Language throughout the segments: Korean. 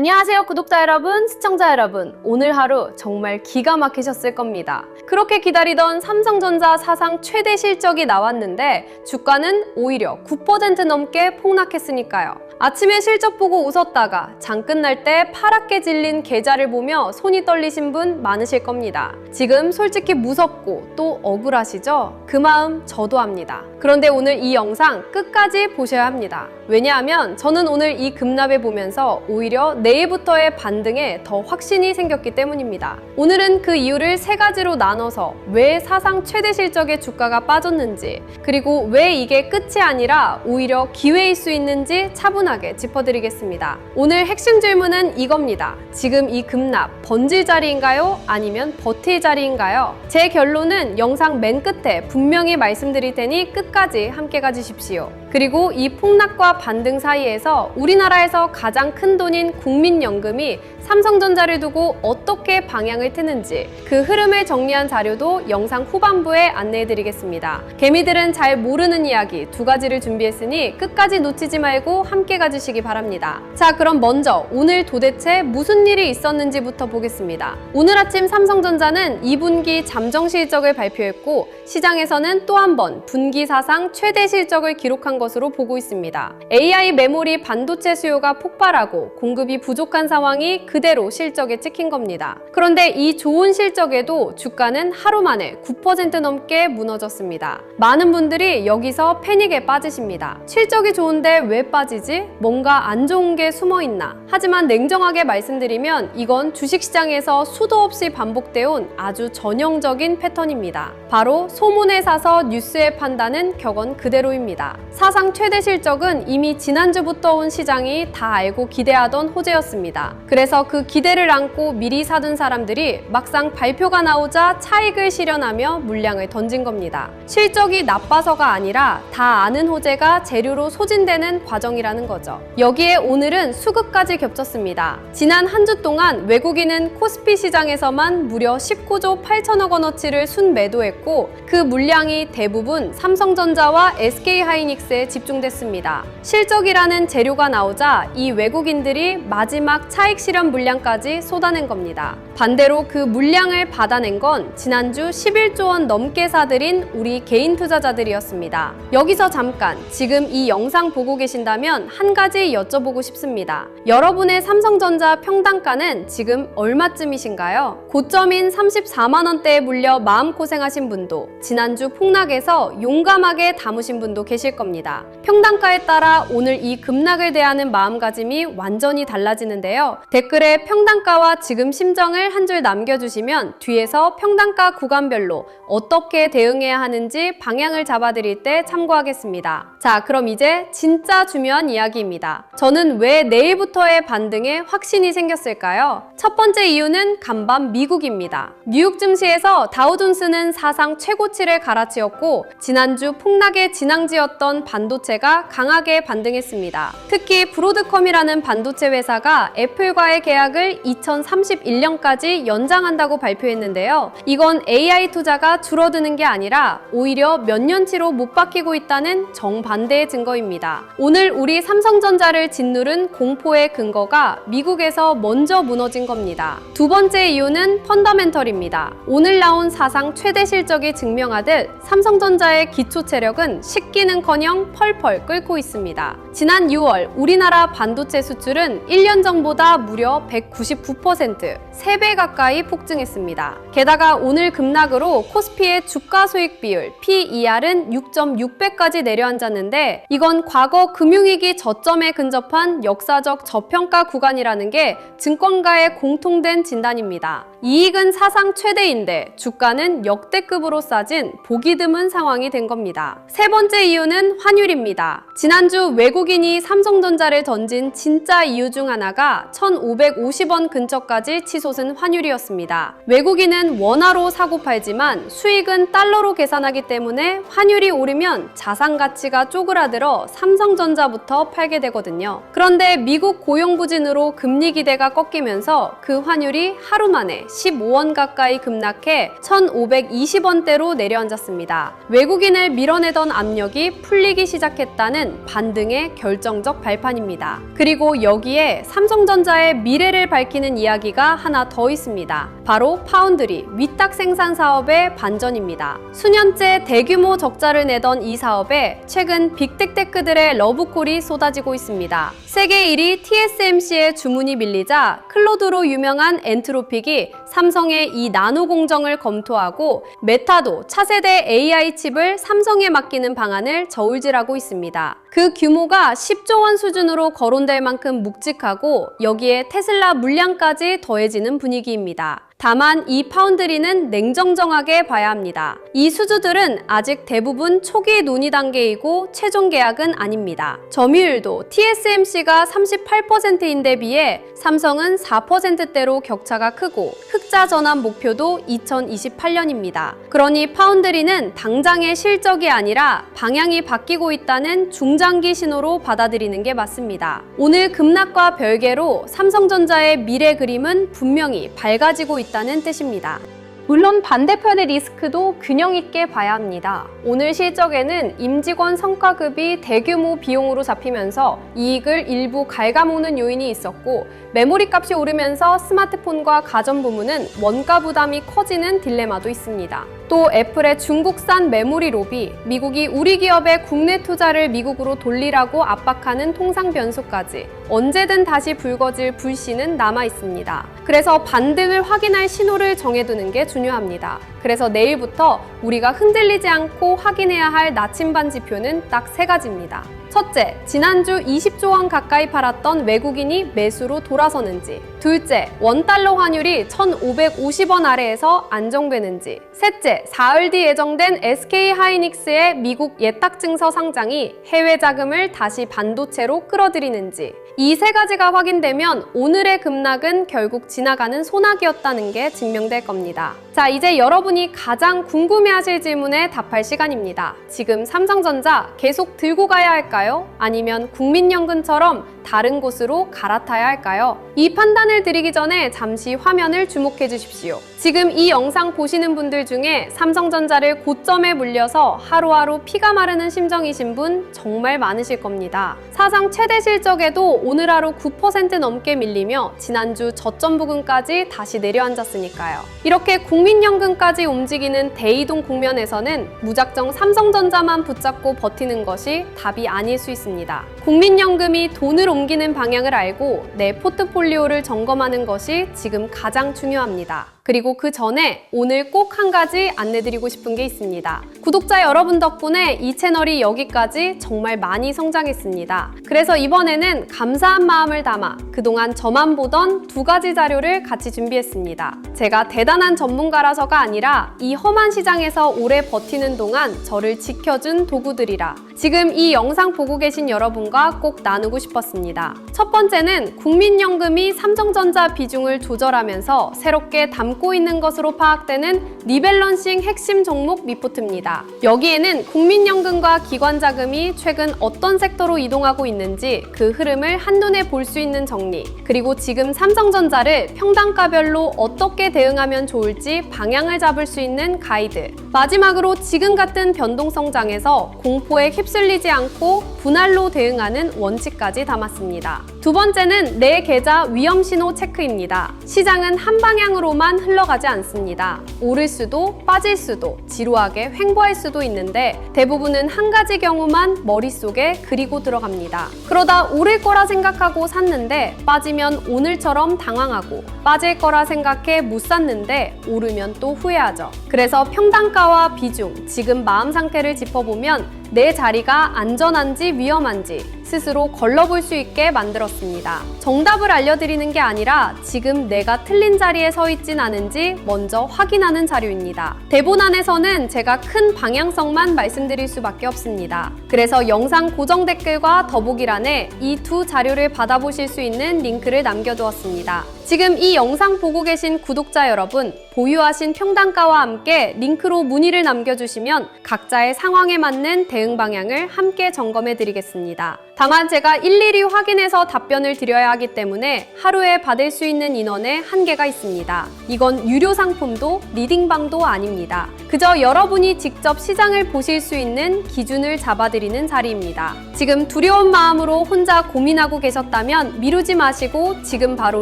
안녕하세요 구독자 여러분, 시청자 여러분. 오늘 하루 정말 기가 막히셨을 겁니다. 그렇게 기다리던 삼성전자 사상 최대 실적이 나왔는데 주가는 오히려 9% 넘게 폭락했으니까요. 아침에 실적 보고 웃었다가 장 끝날 때 파랗게 질린 계좌를 보며 손이 떨리신 분 많으실 겁니다. 지금 솔직히 무섭고 또 억울하시죠? 그 마음 저도 압니다. 그런데 오늘 이 영상 끝까지 보셔야 합니다. 왜냐하면 저는 오늘 이 급락을 보면서 오히려 내일부터의 반등에 더 확신이 생겼기 때문입니다. 오늘은 그 이유를 세 가지로 나눠서 왜 사상 최대 실적의 주가가 빠졌는지, 그리고 왜 이게 끝이 아니라 오히려 기회일 수 있는지 차분하게 짚어드리겠습니다. 오늘 핵심 질문은 이겁니다. 지금 이 급락 번질 자리인가요? 아니면 버틸 자리인가요? 제 결론은 영상 맨 끝에 분명히 말씀드릴 테니 끝까지 함께 가주십시오. 그리고 이 폭락과 반등 사이에서 우리나라에서 가장 큰 돈인 국민연금이 삼성전자를 두고 어떻게 방향을 트는지 그 흐름을 정리한 자료도 영상 후반부에 안내해드리겠습니다. 개미들은 잘 모르는 이야기 두 가지를 준비했으니 끝까지 놓치지 말고 함께 가주시기 바랍니다. 자, 그럼 먼저 오늘 도대체 무슨 일이 있었는지부터 보겠습니다. 오늘 아침 삼성전자는 2분기 잠정 실적을 발표했고 시장에서는 또 한 번 분기 사상 최대 실적을 기록한 것으로 보고 있습니다. AI 메모리 반도체 수요가 폭발하고 공급이 부족한 상황이 그대로 실적에 찍힌 겁니다. 그런데 이 좋은 실적에도 주가는 하루 만에 9% 넘게 무너졌습니다. 많은 분들이 여기서 패닉에 빠지십니다. 실적이 좋은데 왜 빠지지? 뭔가 안 좋은 게 숨어 있나? 하지만 냉정하게 말씀드리면 이건 주식시장에서 수도 없이 반복되어온 아주 전형적인 패턴입니다. 바로 소문에 사서 뉴스에 판다는 격언 그대로입니다. 사상 최대 실적은 이미 지난주부터 온 시장이 다 알고 기대하던 호재였습니다. 그래서 그 기대를 안고 미리 사둔 사람들이 막상 발표가 나오자 차익을 실현하며 물량을 던진 겁니다. 실적이 나빠서가 아니라 다 아는 호재가 재료로 소진되는 과정이라는 거죠. 여기에 오늘은 수급까지 겹쳤습니다. 지난 한 주 동안 외국인은 코스피 시장에서만 무려 19조 8천억 원어치를 순매도했고 그 물량이 대부분 삼성전자와 SK하이닉스에 집중됐습니다. 실적이라는 재료가 나오자 이 외국인들이 마지막 차익 실현 물량까지 쏟아낸 겁니다. 반대로 그 물량을 받아낸 건 지난주 11조 원 넘게 사들인 우리 개인 투자자들이었습니다. 여기서 잠깐 지금 이 영상 보고 계신다면 한 가지 여쭤보고 싶습니다. 여러분의 삼성전자 평단가는 지금 얼마쯤이신가요? 고점인 34만 원대에 물려 마음고생하신 분도 지난주 폭락에서 용감하게 담으신 분도 계실 겁니다. 평단가에 따라 오늘 이 급락을 대하는 마음가짐이 완전히 달라지는데요. 댓글에 평단가와 지금 심정을 한 줄 남겨주시면 뒤에서 평단가 구간별로 어떻게 대응해야 하는지 방향을 잡아드릴 때 참고하겠습니다. 자, 그럼 이제 진짜 중요한 이야기입니다. 저는 왜 내일부터의 반등에 확신이 생겼을까요? 첫 번째 이유는 간밤 미국입니다. 뉴욕 증시에서 다우존스는 사상 최고치를 갈아치웠고 지난주 폭락의 진앙지였던 반도체가 강하게 반등했습니다. 특히 브로드컴이라는 반도체 회사가 애플과의 계약을 2031년까지 연장한다고 발표했는데요. 이건 AI 투자가 줄어드는 게 아니라 오히려 몇 년치로 못 바뀌고 있다는 정반대의 증거입니다. 오늘 우리 삼성전자를 짓누른 공포의 근거가 미국에서 먼저 무너진 겁니다. 두 번째 이유는 펀더멘털입니다. 오늘 나온 사상 최대 실적이 증명하듯 삼성전자의 기초 체력은 식기는커녕 펄펄 끓고 있습니다. 지난 6월 우리나라 반도체 수출은 1년 전보다 무려 199%, 3배 가까이 폭증했습니다. 게다가 오늘 급락으로 코스피의 주가 수익 비율 PER은 6.6배까지 내려앉았는데 이건 과거 금융위기 저점에 근접한 역사적 저평가 구간이라는 게 증권가의 공통된 진단입니다. 이익은 사상 최대인데 주가는 역대급으로 싸진 보기 드문 상황이 된 겁니다. 세 번째 이유는 환율입니다. 지난주 외국인이 삼성전자를 던진 진짜 이유 중 하나가 1,550원 근처까지 치솟은 환율이었습니다. 외국인은 원화로 사고 팔지만 수익은 달러로 계산하기 때문에 환율이 오르면 자산 가치가 쪼그라들어 삼성전자부터 팔게 되거든요. 그런데 미국 고용 부진으로 금리 기대가 꺾이면서 그 환율이 하루 만에 15원 가까이 급락해 1,520원대로 내려앉았습니다. 외국인을 밀어내던 압력이 풀리기 몰리기 시작했다는 반등의 결정적 발판입니다. 그리고 여기에 삼성전자의 미래를 밝히는 이야기가 하나 더 있습니다. 바로 파운드리 위탁 생산 사업의 반전입니다. 수년째 대규모 적자를 내던 이 사업에 최근 빅테크들의 러브콜이 쏟아지고 있습니다. 세계 1위 TSMC의 주문이 밀리자 클로드로 유명한 엔트로픽이 삼성의 이 나노 공정을 검토하고 메타도 차세대 AI 칩을 삼성에 맡기는 방안을 저울질하고 있습니다. 그 규모가 10조 원 수준으로 거론될 만큼 묵직하고 여기에 테슬라 물량까지 더해지는 분위기입니다. 다만 이 파운드리는 냉정정하게 봐야 합니다. 이 수주들은 아직 대부분 초기 논의 단계이고 최종 계약은 아닙니다. 점유율도 TSMC가 38%인데 비해 삼성은 4%대로 격차가 크고 흑자 전환 목표도 2028년입니다. 그러니 파운드리는 당장의 실적이 아니라 방향이 바뀌고 있다는 중장기 신호로 받아들이는 게 맞습니다. 오늘 급락과 별개로 삼성전자의 미래 그림은 분명히 밝아지고 있다는 뜻입니다. 물론 반대편의 리스크도 균형 있게 봐야 합니다. 오늘 실적에는 임직원 성과급이 대규모 비용으로 잡히면서 이익을 일부 갉아먹는 요인이 있었고 메모리 값이 오르면서 스마트폰과 가전 부문은 원가 부담이 커지는 딜레마도 있습니다. 또 애플의 중국산 메모리 로비, 미국이 우리 기업의 국내 투자를 미국으로 돌리라고 압박하는 통상 변수까지 언제든 다시 불거질 불씨는 남아 있습니다. 그래서 반등을 확인할 신호를 정해두는 게 중요합니다. 그래서 내일부터 우리가 흔들리지 않고 확인해야 할 나침반 지표는 딱 3가지입니다. 첫째, 지난주 20조 원 가까이 팔았던 외국인이 매수로 돌아서는지. 둘째, 원달러 환율이 1,550원 아래에서 안정되는지. 셋째, 사흘 뒤 예정된 SK하이닉스의 미국 예탁증서 상장이 해외 자금을 다시 반도체로 끌어들이는지. 이 3가지가 확인되면 오늘의 급락은 결국 지나가는 소나기였다는 게 증명될 겁니다. 자, 이제 여러분이 가장 궁금해하실 질문에 답할 시간입니다. 지금 삼성전자 계속 들고 가야 할까요? 아니면 국민연금처럼 다른 곳으로 갈아타야 할까요? 이 판단을 드리기 전에 잠시 화면을 주목해 주십시오. 지금 이 영상 보시는 분들 중에 삼성전자를 고점에 물려서 하루하루 피가 마르는 심정이신 분 정말 많으실 겁니다. 사상 최대 실적에도 오늘 하루 9% 넘게 밀리며 지난주 저점 부근까지 다시 내려앉았으니까요. 이렇게 국민연금까지 움직이는 대이동 국면에서는 무작정 삼성전자만 붙잡고 버티는 것이 답이 아닐 수 있습니다. 국민연금이 돈을 옮기는 방향을 알고 내 포트폴리오를 점검하는 것이 지금 가장 중요합니다. 그리고 그 전에 오늘 꼭 한 가지 안내드리고 싶은 게 있습니다. 구독자 여러분 덕분에 이 채널이 여기까지 정말 많이 성장했습니다. 그래서 이번에는 감사한 마음을 담아 그동안 저만 보던 2가지 자료를 같이 준비했습니다. 제가 대단한 전문가라서가 아니라 이 험한 시장에서 오래 버티는 동안 저를 지켜준 도구들이라 지금 이 영상 보고 계신 여러분과 꼭 나누고 싶었습니다. 첫 번째는 국민연금이 삼성전자 비중을 조절하면서 새롭게 담고 있는 것으로 파악되는 리밸런싱 핵심 종목 리포트입니다. 여기에는 국민연금과 기관자금이 최근 어떤 섹터로 이동하고 있는지 그 흐름을 한눈에 볼 수 있는 정리, 그리고 지금 삼성전자를 평단가별로 어떻게 대응하면 좋을지 방향을 잡을 수 있는 가이드, 마지막으로 지금 같은 변동성장에서 공포에 휩쓸리지 않고 분할로 대응하는 원칙까지 담았습니다. 두 번째는 내 계좌 위험 신호 체크입니다. 시장은 한 방향으로만 흘러가지 않습니다. 오를 수도 빠질 수도 지루하게 횡보할 수도 있는데 대부분은 한 가지 경우만 머릿속에 그리고 들어갑니다. 그러다 오를 거라 생각하고 샀는데 빠지면 오늘처럼 당황하고 빠질 거라 생각해 못 샀는데 오르면 또 후회하죠. 그래서 평단가와 비중, 지금 마음 상태를 짚어보면 내 자리가 안전한지 위험한지 스스로 걸러볼 수 있게 만들었습니다. 정답을 알려드리는 게 아니라 지금 내가 틀린 자리에 서 있진 않은지 먼저 확인하는 자료입니다. 대본 안에서는 제가 큰 방향성만 말씀드릴 수밖에 없습니다. 그래서 영상 고정 댓글과 더보기란에 이 2 자료를 받아보실 수 있는 링크를 남겨두었습니다. 지금 이 영상 보고 계신 구독자 여러분, 보유하신 평단가와 함께 링크로 문의를 남겨주시면 각자의 상황에 맞는 대응 방향을 함께 점검해 드리겠습니다. 다만 제가 일일이 확인해서 답변을 드려야 하기 때문에 하루에 받을 수 있는 인원에 한계가 있습니다. 이건 유료 상품도 리딩방도 아닙니다. 그저 여러분이 직접 시장을 보실 수 있는 기준을 잡아드리는 자리입니다. 지금 두려운 마음으로 혼자 고민하고 계셨다면 미루지 마시고 지금 바로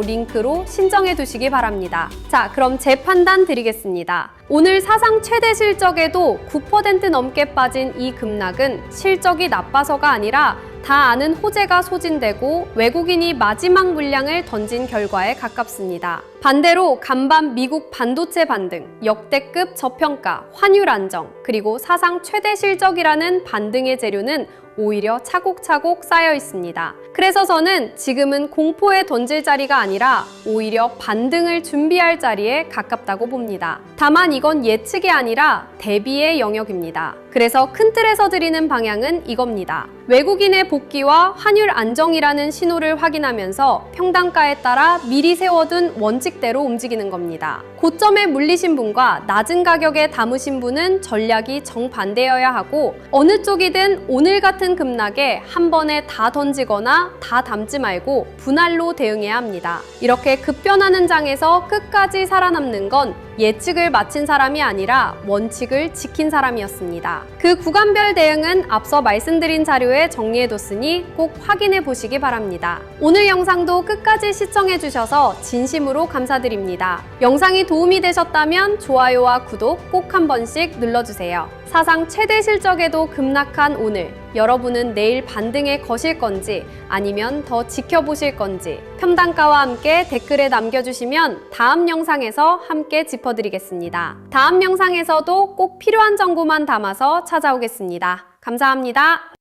링크로 신청해 두시기 바랍니다. 자, 그럼 제 판단 드리겠습니다. 오늘 사상 최대 실적에도 9% 넘게 빠진 이 급락은 실적이 나빠서가 아니라 다 아는 호재가 소진되고 외국인이 마지막 물량을 던진 결과에 가깝습니다. 반대로 간밤 미국 반도체 반등, 역대급 저평가, 환율 안정, 그리고 사상 최대 실적이라는 반등의 재료는 오히려 차곡차곡 쌓여 있습니다. 그래서 저는 지금은 공포에 던질 자리가 아니라 오히려 반등을 준비할 자리에 가깝다고 봅니다. 다만 이건 예측이 아니라 대비의 영역입니다. 그래서 큰 틀에서 드리는 방향은 이겁니다. 외국인의 복귀와 환율 안정이라는 신호를 확인하면서 평단가에 따라 미리 세워둔 원칙대로 움직이는 겁니다. 고점에 물리신 분과 낮은 가격에 담으신 분은 전략이 정반대여야 하고 어느 쪽이든 오늘 같은 급락에 한 번에 다 던지거나 다 담지 말고 분할로 대응해야 합니다. 이렇게 급변하는 장에서 끝까지 살아남는 건 예측을 마친 사람이 아니라 원칙을 지킨 사람이었습니다. 그 구간별 대응은 앞서 말씀드린 자료에 정리해뒀으니 꼭 확인해 보시기 바랍니다. 오늘 영상도 끝까지 시청해주셔서 진심으로 감사드립니다. 영상이 도움이 되셨다면 좋아요와 구독 꼭 한 번씩 눌러주세요. 사상 최대 실적에도 급락한 오늘, 여러분은 내일 반등에 거실 건지 아니면 더 지켜보실 건지 평단가와 함께 댓글에 남겨주시면 다음 영상에서 함께 짚어드리겠습니다. 다음 영상에서도 꼭 필요한 정보만 담아서 찾아오겠습니다. 감사합니다.